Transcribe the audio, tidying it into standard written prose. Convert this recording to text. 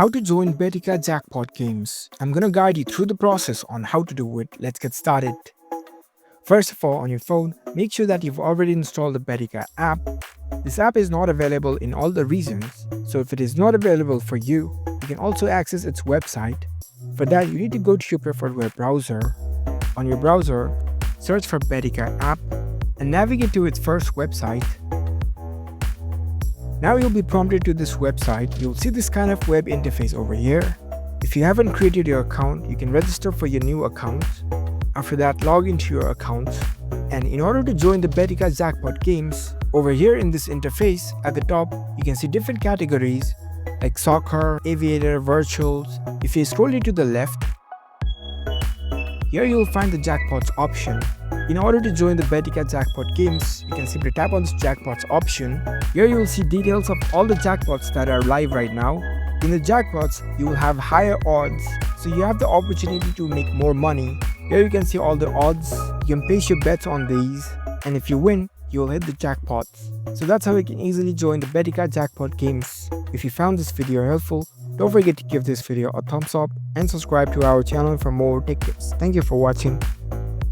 How to join Betika Jackpot games. I'm gonna guide you through the process on how to do it. Let's get started. First of all, on your phone, make sure that you've already installed the Betika app. This app is not available in all the regions, so if it is not available for you, you can also access its website. For that, you need to go to your preferred web browser. On your browser, search for Betika app and navigate to its first website. Now you'll be prompted to this website. You'll see this kind of web interface over here. If you haven't created your account, you can register for your new account. After that, log into your account. And in order to join the Betika Jackpot games, over here in this interface, at the top, you can see different categories like soccer, aviator, virtuals. If you scroll to the left, here you'll find the jackpots option. In order to join the Betika Jackpot games, you can simply tap on this jackpots option. Here you will see details of all the jackpots that are live right now. In the jackpots, you will have higher odds, so you have the opportunity to make more money. Here you can see all the odds. You can place your bets on these, and if you win, you will hit the jackpots. So that's how you can easily join the Betika Jackpot games. If you found this video helpful, don't forget to give this video a thumbs up and subscribe to our channel for more tech tips. Thank you for watching.